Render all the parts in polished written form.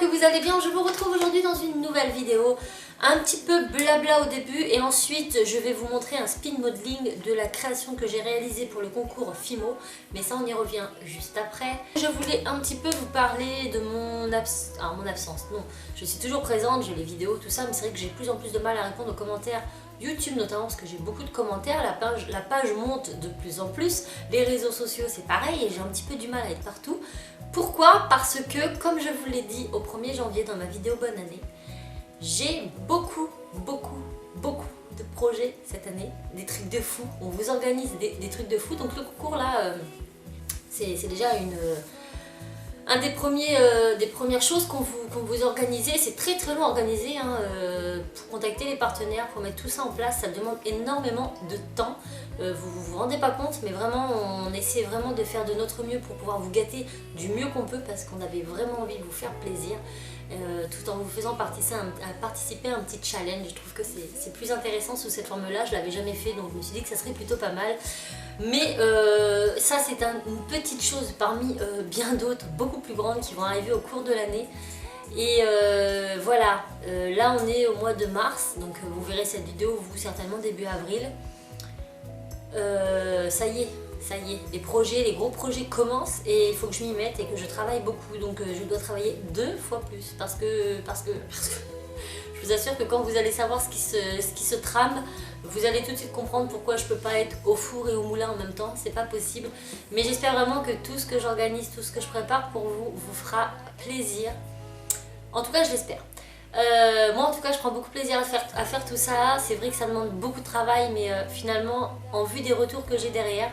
que vous allez bien. Je vous retrouve aujourd'hui dans une nouvelle vidéo. Un petit peu blabla au début et ensuite je vais vous montrer un spin modeling de la création que j'ai réalisée pour le concours FIMO. Mais ça on y revient juste après. Je voulais un petit peu vous parler de mon absence. Non, je suis toujours présente, j'ai les vidéos, tout ça, mais c'est vrai que j'ai de plus en plus de mal à répondre aux commentaires YouTube notamment parce que j'ai beaucoup de commentaires, la page monte de plus en plus, les réseaux sociaux c'est pareil et j'ai un petit peu du mal à être partout. Pourquoi? Parce que comme je vous l'ai dit au 1er janvier dans ma vidéo bonne année, j'ai beaucoup de projets cette année, des trucs de fou, on vous organise des trucs de fou, donc le concours là c'est déjà un des premières choses qu'on vous organise. C'est très long à organiser hein, pour contacter les partenaires, pour mettre tout ça en place, ça demande énormément de temps. Vous rendez pas compte, mais vraiment on essaie vraiment de faire de notre mieux pour pouvoir vous gâter du mieux qu'on peut parce qu'on avait vraiment envie de vous faire plaisir tout en vous faisant participer à un petit challenge. Je trouve que c'est plus intéressant sous cette forme-là, je l'avais jamais fait donc je me suis dit que ça serait plutôt pas mal. Mais ça c'est une petite chose parmi bien d'autres, beaucoup plus grandes qui vont arriver au cours de l'année. Et voilà, là on est au mois de mars, donc vous verrez cette vidéo vous certainement début avril. Ça y est, les gros projets commencent et il faut que je m'y mette et que je travaille beaucoup. Donc je dois travailler 2 fois plus parce que je vous assure que quand vous allez savoir ce qui se trame, vous allez tout de suite comprendre pourquoi je peux pas être au four et au moulin en même temps, c'est pas possible. Mais j'espère vraiment que tout ce que j'organise, tout ce que je prépare pour vous, vous fera plaisir. En tout cas, je l'espère. Moi en tout cas je prends beaucoup de plaisir à faire tout ça. C'est vrai que ça demande beaucoup de travail, mais finalement en vue des retours que j'ai derrière,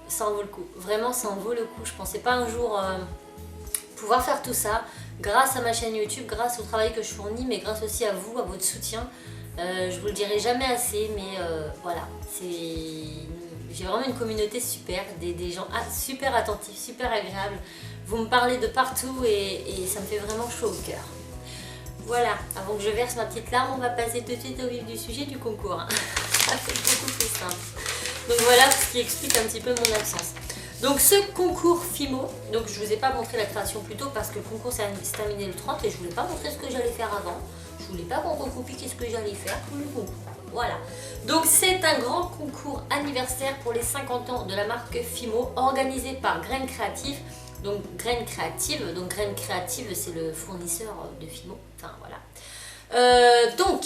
ça en vaut le coup. Vraiment ça en vaut le coup. Je pensais pas un jour pouvoir faire tout ça grâce à ma chaîne YouTube, grâce au travail que je fournis, mais grâce aussi à vous, à votre soutien. Je vous le dirai jamais assez, mais voilà, j'ai vraiment une communauté super, des gens super attentifs, super agréables. Vous me parlez de partout et ça me fait vraiment chaud au cœur. Voilà, avant que je verse ma petite larme, on va passer tout de suite au vif du sujet du concours. Ça fait beaucoup plus simple. Donc voilà ce qui explique un petit peu mon absence. Donc ce concours FIMO, donc je ne vous ai pas montré la création plus tôt parce que le concours s'est terminé le 30 et je ne voulais pas montrer ce que j'allais faire avant. Je ne voulais pas qu'on recopie ce que j'allais faire pour le concours. Voilà. Donc c'est un grand concours anniversaire pour les 50 ans de la marque FIMO organisé par Graines Créatives. Donc Graines Créatives, c'est le fournisseur de FIMO. Enfin voilà. Donc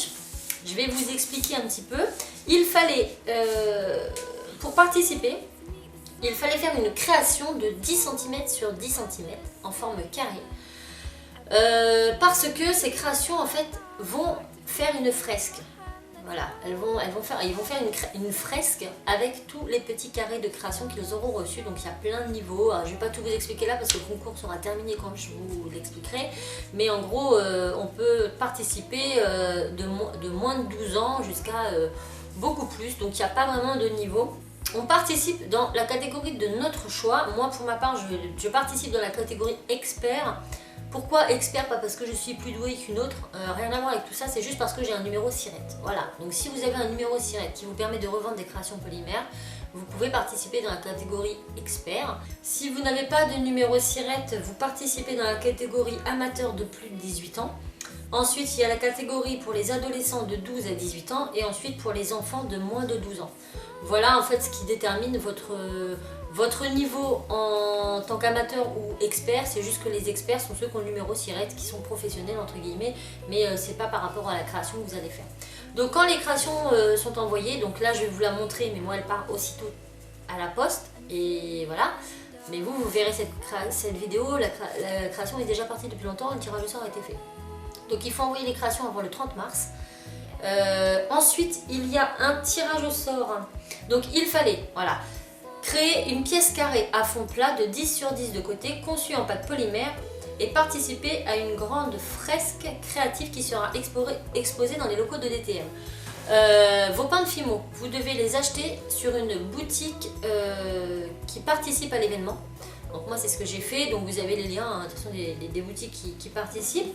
je vais vous expliquer un petit peu. Il fallait, pour participer, il fallait faire une création de 10 cm sur 10 cm en forme carrée. Parce que ces créations en fait vont faire une fresque. Voilà, ils vont faire une fresque avec tous les petits carrés de création qu'ils auront reçus. Donc il y a plein de niveaux. Alors, je ne vais pas tout vous expliquer là parce que le concours sera terminé quand je vous l'expliquerai. Mais en gros, on peut participer de moins de 12 ans jusqu'à beaucoup plus. Donc il n'y a pas vraiment de niveau. On participe dans la catégorie de notre choix. Moi pour ma part, je participe dans la catégorie expert. Pourquoi expert? Pas parce que je suis plus douée qu'une autre, rien à voir avec tout ça, c'est juste parce que j'ai un numéro SIRET. Voilà, donc si vous avez un numéro SIRET qui vous permet de revendre des créations polymères, vous pouvez participer dans la catégorie expert. Si vous n'avez pas de numéro SIRET, vous participez dans la catégorie amateur de plus de 18 ans. Ensuite, il y a la catégorie pour les adolescents de 12 à 18 ans et ensuite pour les enfants de moins de 12 ans. Voilà en fait ce qui détermine votre niveau en tant qu'amateur ou expert. C'est juste que les experts sont ceux qui ont le numéro SIRET, qui sont professionnels entre guillemets, mais c'est pas par rapport à la création que vous allez faire. Donc quand les créations sont envoyées, donc là je vais vous la montrer, mais moi elle part aussitôt à la poste, et voilà. Mais vous verrez cette vidéo, la création est déjà partie depuis longtemps, le tirage au sort a été fait. Donc il faut envoyer les créations avant le 30 mars. Ensuite il y a un tirage au sort. Donc il fallait, voilà, créer une pièce carrée à fond plat de 10 sur 10 de côté, conçue en pâte polymère et participer à une grande fresque créative qui sera exposée dans les locaux de DTM. Vos peints de FIMO, vous devez les acheter sur une boutique qui participe à l'événement. Donc moi c'est ce que j'ai fait, donc vous avez les liens, hein, attention des boutiques qui participent.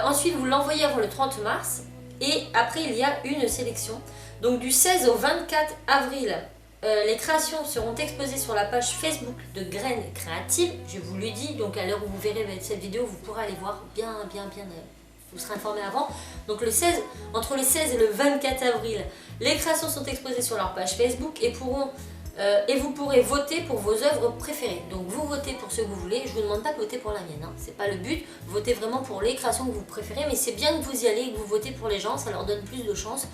Ensuite vous l'envoyez avant le 30 mars et après il y a une sélection. Donc du 16 au 24 avril les créations seront exposées sur la page Facebook de Graines Créatives. Je vous le dis, donc à l'heure où vous verrez cette vidéo, vous pourrez aller voir bien, vous serez informé avant. Donc entre le 16 et le 24 avril, les créations sont exposées sur leur page Facebook et vous pourrez voter pour vos œuvres préférées. Donc vous votez pour ce que vous voulez, je ne vous demande pas de voter pour la mienne, hein. C'est pas le but, votez vraiment pour les créations que vous préférez, mais c'est bien que vous y allez et que vous votez pour les gens, ça leur donne plus de chances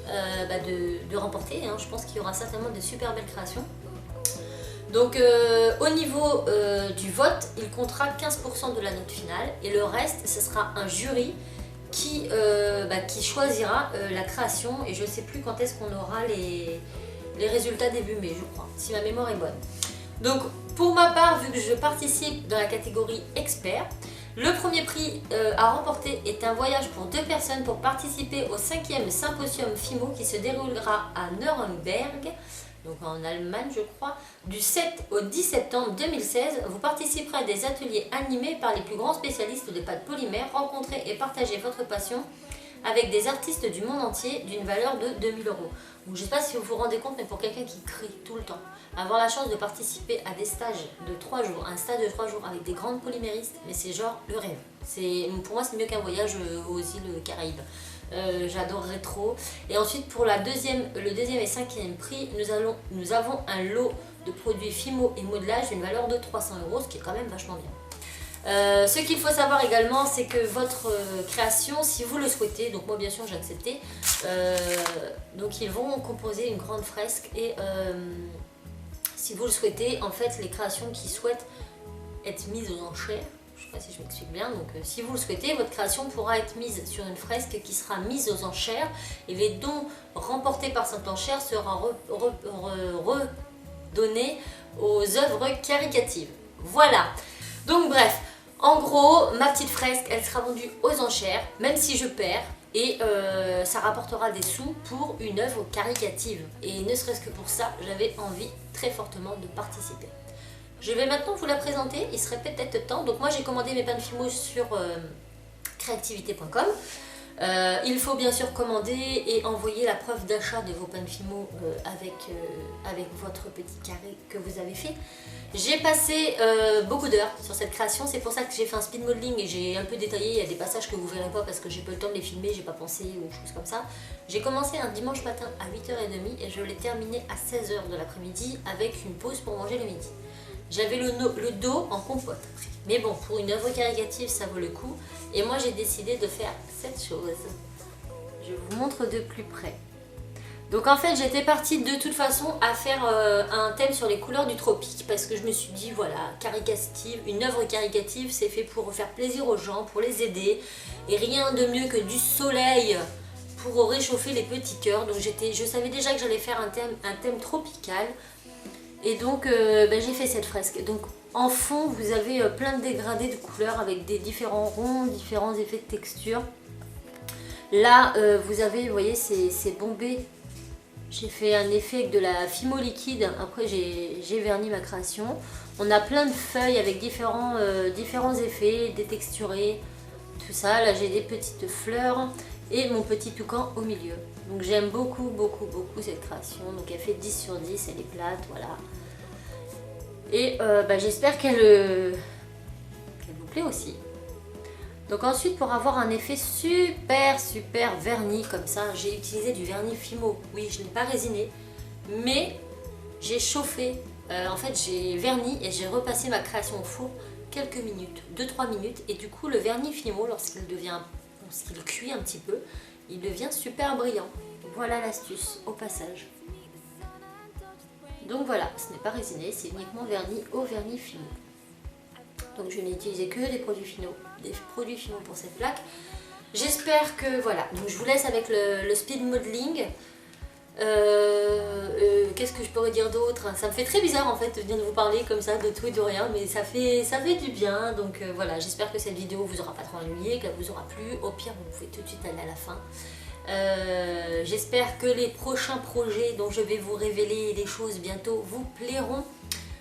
de remporter, hein. Je pense qu'il y aura certainement de super belles créations. Donc au niveau du vote, il comptera 15% de la note finale et le reste, ce sera un jury qui choisira la création et je ne sais plus quand est-ce qu'on aura les résultats début mai, je crois, si ma mémoire est bonne. Donc pour ma part, vu que je participe dans la catégorie expert, le premier prix à remporter est un voyage pour 2 personnes pour participer au 5e symposium FIMO qui se déroulera à Nuremberg, donc en Allemagne je crois, du 7 au 10 septembre 2016. Vous participerez à des ateliers animés par les plus grands spécialistes des pâtes polymères, rencontrez et partagez votre passion avec des artistes du monde entier d'une valeur de 2 000 €. Donc, je ne sais pas si vous vous rendez compte, mais pour quelqu'un qui crie tout le temps, avoir la chance de participer à des stages de 3 jours, un stage de 3 jours avec des grandes polyméristes, mais c'est genre le rêve. Pour moi, c'est mieux qu'un voyage aux îles Caraïbes. J'adorerais trop. Et ensuite, pour le deuxième et 5e prix, nous avons un lot de produits Fimo et modelage d'une valeur de 300 €, ce qui est quand même vachement bien. Ce qu'il faut savoir également, c'est que votre création, si vous le souhaitez, donc moi bien sûr j'ai accepté, donc ils vont composer une grande fresque et si vous le souhaitez, en fait les créations qui souhaitent être mises aux enchères, je ne sais pas si je m'explique bien, donc si vous le souhaitez, votre création pourra être mise sur une fresque qui sera mise aux enchères et les dons remportés par cette enchère seront redonnés aux œuvres caricatives. Voilà. Donc bref, en gros, ma petite fresque, elle sera vendue aux enchères, même si je perds, et ça rapportera des sous pour une œuvre caricative. Et ne serait-ce que pour ça, j'avais envie très fortement de participer. Je vais maintenant vous la présenter, il serait peut-être temps. Donc moi j'ai commandé mes pains Fimo sur créativité.com. Il faut bien sûr commander et envoyer la preuve d'achat de vos pains Fimo avec votre petit carré que vous avez fait. J'ai passé beaucoup d'heures sur cette création, c'est pour ça que j'ai fait un speed modeling et j'ai un peu détaillé, il y a des passages que vous verrez pas parce que j'ai pas le temps de les filmer, j'ai pas pensé ou choses comme ça. J'ai commencé un dimanche matin à 8h30 et je l'ai terminé à 16h de l'après-midi avec une pause pour manger le midi. J'avais le dos en compote. Mais bon, pour une œuvre caricative, ça vaut le coup. Et moi, j'ai décidé de faire cette chose. Je vous montre de plus près. Donc en fait, j'étais partie de toute façon à faire un thème sur les couleurs du tropique parce que je me suis dit, voilà, caricative, une œuvre caricative, c'est fait pour faire plaisir aux gens, pour les aider. Et rien de mieux que du soleil pour réchauffer les petits cœurs. Donc je savais déjà que j'allais faire un thème tropical. Et donc j'ai fait cette fresque. Donc en fond vous avez plein de dégradés de couleurs avec des différents ronds, différents effets de texture. Là vous avez, vous voyez, c'est bombé. J'ai fait un effet avec de la Fimo liquide. Après j'ai verni ma création. On a plein de feuilles avec différents effets, détexturés, tout ça. Là j'ai des petites fleurs et mon petit toucan au milieu. Donc j'aime beaucoup cette création. Donc elle fait 10 sur 10, elle est plate, voilà. Et j'espère qu'elle vous plaît aussi. Donc ensuite, pour avoir un effet super verni comme ça, j'ai utilisé du vernis Fimo. Oui, je n'ai pas résiné, mais j'ai chauffé. En fait, j'ai verni et j'ai repassé ma création au four quelques minutes, 2-3 minutes. Et du coup, le vernis Fimo, lorsqu'il cuit un petit peu, il devient super brillant. Voilà l'astuce au passage. Donc voilà, ce n'est pas résiné, c'est uniquement verni au vernis Fimo. Donc je n'ai utilisé que des produits Fimo pour cette plaque. J'espère que voilà, donc je vous laisse avec le speed modeling. Qu'est-ce que je pourrais dire d'autre? Ça me fait très bizarre en fait de venir de vous parler comme ça de tout et de rien, mais ça fait du bien. Donc voilà, j'espère que cette vidéo vous aura pas trop ennuyé, qu'elle vous aura plu. Au pire, vous pouvez tout de suite aller à la fin. J'espère que les prochains projets dont je vais vous révéler les choses bientôt vous plairont.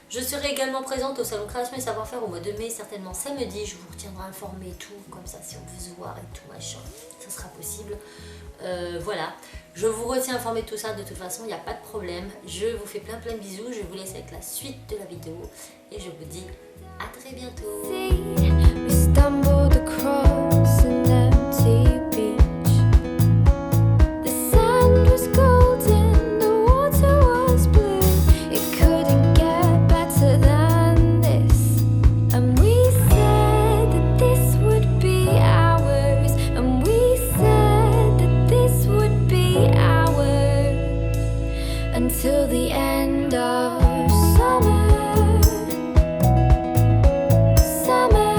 Je serai également présente au Salon Création et Savoir-Faire au mois de mai, certainement samedi. Je vous retiendrai informé et tout, comme ça si on veut se voir et tout machin, ça sera possible. Voilà, je vous retiens informé de tout ça, de toute façon il n'y a pas de problème. Je vous fais plein de bisous, je vous laisse avec la suite de la vidéo et je vous dis à très bientôt. Until the end of summer, summer,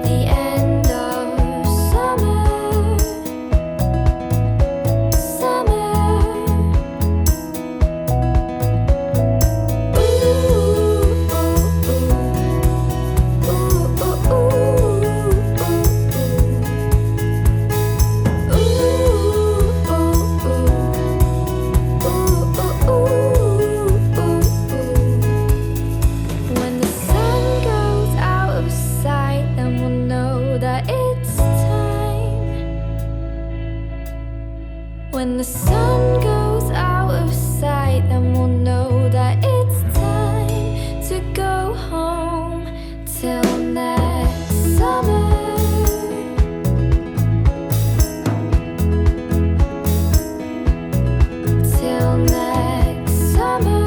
the end of summer, summer. When the sun goes out of sight, then we'll know that it's time. When the sun goes out of sight, then we'll know that it's time to go home. Till next summer. Till next summer.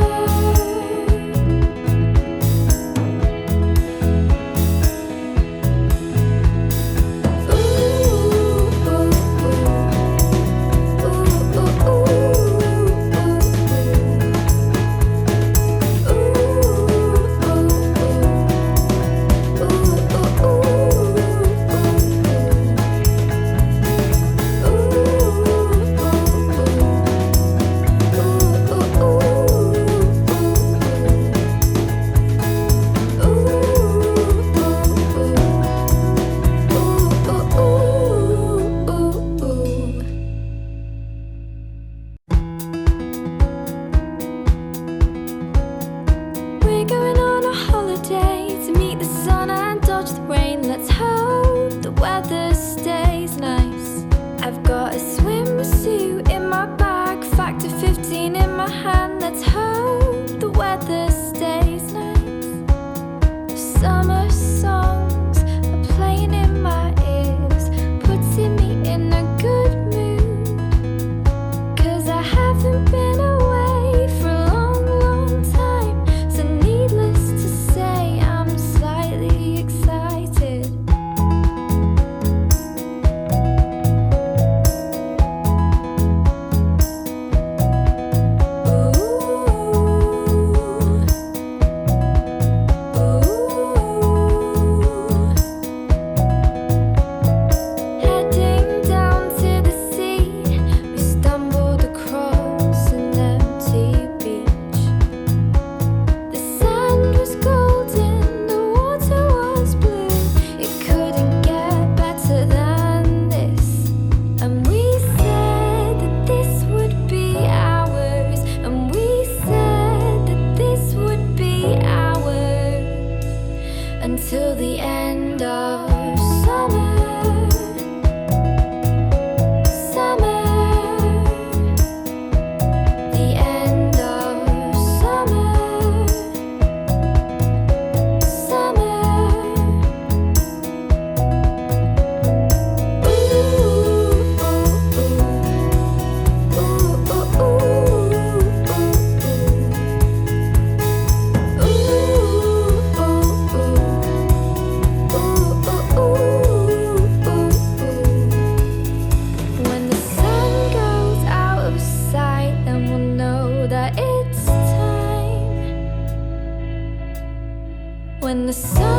We're going on a holiday to meet the sun and dodge the rain. Let's hope the weather stays nice. I've got a swimsuit in my bag, factor 15 in my hand. Let's hope the weather stays nice. The summer songs are playing in my ears, putting me in a good mood. 'Cause I haven't been away for a long, long time. So needless to say, I'm slightly excited. Heading down to the sea, we stumbled across an empty beach. The sand was golden, the water was blue. It couldn't get better than this. And we said that this would be ours. And we said that this would be ours. Until the end of summer. Summer, the end of summer, summer. When the sun goes out of sight, then we'll know that it's time. When the sun